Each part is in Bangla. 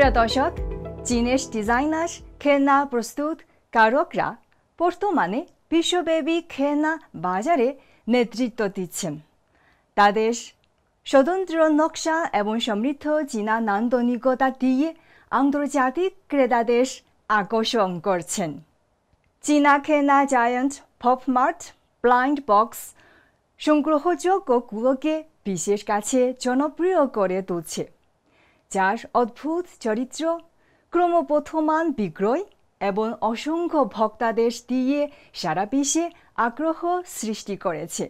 প্রিয় দর্শক, চীনের ডিজাইনার খেলনা প্রস্তুতকারকরা বর্তমানে বিশ্বব্যাপী খেলনা বাজারে নেতৃত্ব দিচ্ছেন। তাদের স্বতন্ত্র নকশা এবং সমৃদ্ধ চীনা নান্দনিকতা দিয়ে আন্তর্জাতিক ক্রেতাদের আকর্ষণ করছেন। চীনা খেলনা জায়ান্ট পপমার্ট ব্লাইন্ড বক্স সংগ্রহযোগ্যগুলোকে বিশেষ কাছে জনপ্রিয় করে তুলছে, যার অদ্ভুত চরিত্র, ক্রমবর্ধমান বিক্রয় এবং অসংখ্য ভক্তদের দিয়ে সারা বিশ্বে আগ্রহ সৃষ্টি করেছে।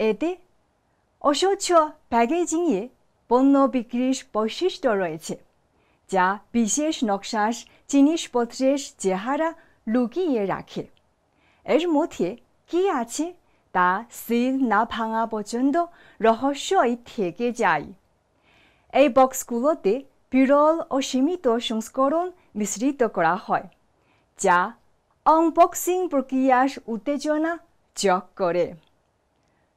এতে অস্বচ্ছ প্যাকেজিংয়ে পণ্য বিক্রির বৈশিষ্ট্য রয়েছে, যা বিশেষ নকশার জিনিসপত্রের চেহারা লুকিয়ে রাখে। এর মধ্যে কী আছে তা সিল না ভাঙা পর্যন্ত রহস্যই থেকে যায়। এই বক্সগুলোতে বিরল ও সীমিত সংস্করণ মিশ্রিত করা হয়, যা আনবক্সিং প্রক্রিয়ার উত্তেজনা যোগ করে।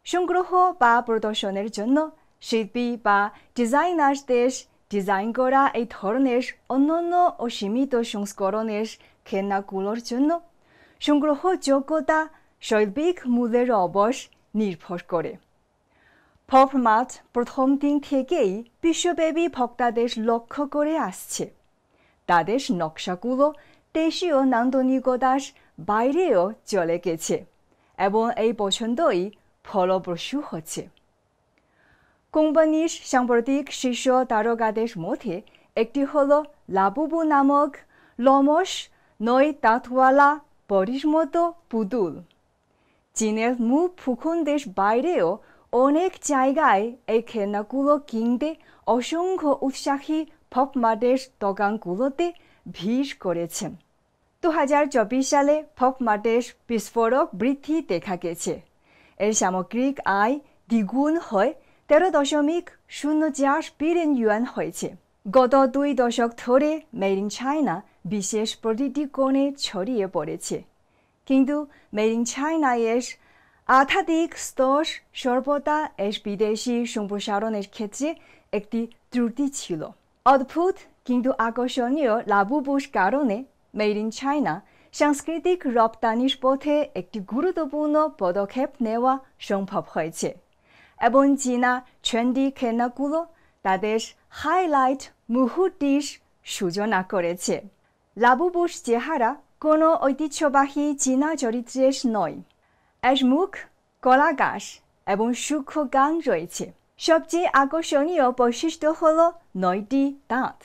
সংগ্রহ বা প্রদর্শনের জন্য শিল্পী বা ডিজাইনারদের ডিজাইন করা এই ধরনের অনন্য ও সীমিত সংস্করণের খেলনাগুলোর জন্য সংগ্রহযোগ্যতা শৈল্পিক মূল্যের উপর নির্ভর করে। পপমার্ট প্রথম দিন থেকেই বিশ্বব্যাপী ভক্তদের লক্ষ্য করে আসছে। তাদের নকশাগুলো দেশীয় নান্দনিকতার বাইরেও চলে গেছে এবং এই পছন্দই ফলপ্রসূ হচ্ছে। কোম্পানির সাম্প্রতিক শীর্ষ তারকাদের মধ্যে একটি হল লাবুবু নামক লোমশ নয় দাঁতওয়ালা পরীর মতো পুতুল। চীনের মুখ ভূখণ্ডের বাইরেও অনেক জায়গায় এই খেলনাগুলো কিনতে অসংখ্য উৎসাহী পপমার্টের দোকানগুলোতে ভিড় করেছেন। 2024 সালে পপমার্টের বিস্ফোরক বৃদ্ধি দেখা গেছে। এর সামগ্রিক আয় দ্বিগুণ হয়ে 13.04 বিলিয়ন ইউয়ান হয়েছে। গত 2 দশক ধরে মেড ইন চায়না বিশেষ প্রতিটি কোণে ছড়িয়ে পড়েছে, কিন্তু মেড ইন চায়না এর আধ্যাত্মিক স্তর সর্বদা এর বিদেশি সম্প্রসারণের ক্ষেত্রে একটি ত্রুটি ছিল। অদ্ভুত কিন্তু আকর্ষণীয় লাবুবুর কারণে মেড ইন চায়না সাংস্কৃতিক রপ্তানির পথে একটি গুরুত্বপূর্ণ পদক্ষেপ নেওয়া সম্ভব হয়েছে এবং চীনা ট্রেন্ডি খেলনাগুলো তাদের হাইলাইট মুহূর্তের সূচনা করেছে। লাবুবুর চেহারা কোনো ঐতিহ্যবাহী চীনা চরিত্রের নয়। এর মুখ, কলাগাছ এবং সূক্ষ্ম গান রয়েছে। সবচেয়ে আকর্ষণীয় বৈশিষ্ট্য হল 9টি দাঁত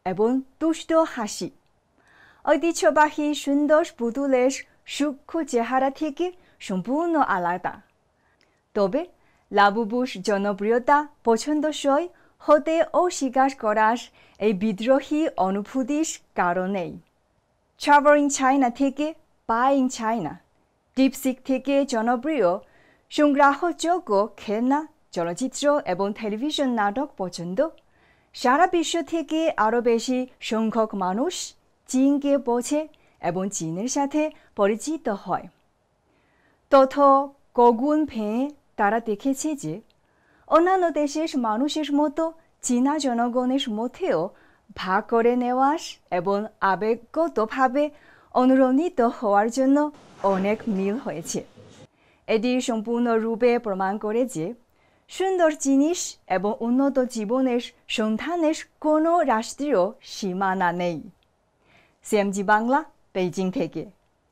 এবং দুষ্ট হাসি। ঐতিহ্যবাহী সুন্দর পুতুলের সূক্ষ্ম চেহারা থেকে সম্পূর্ণ আলাদা। তবে লাবুবুর জনপ্রিয়তা পছন্দসই হতে অস্বীকার করার এই বিদ্রোহী অনুভূতির কারণেই ট্রাভেল ইন চায়না থেকে বাই ইন চায়না, ডিপসিক থেকে জনপ্রিয় সংগ্রহযোগ্য খেলনা, চলচ্চিত্র এবং টেলিভিশন নাটক পর্যন্ত সারা বিশ্ব থেকে আরও বেশি সংখ্যক মানুষ চীনকে বোঝে এবং চীনের সাথে পরিচিত হয়। তথ্য কগুণ ভেঙে তারা দেখেছে যে অন্যান্য দেশের মানুষের মতো চীনা জনগণের মধ্যেও ভাগ করে নেওয়ার এবং আবেগগতভাবে অনুরণিত হওয়ার জন্য অনেক মিল হয়েছে। এটি সম্পূর্ণরূপে প্রমাণ করে যে সুন্দর জিনিস এবং উন্নত জীবনের সন্ধানের কোনো রাষ্ট্রীয় সীমানা নেই। সিএমজি বাংলা, বেইজিং থেকে।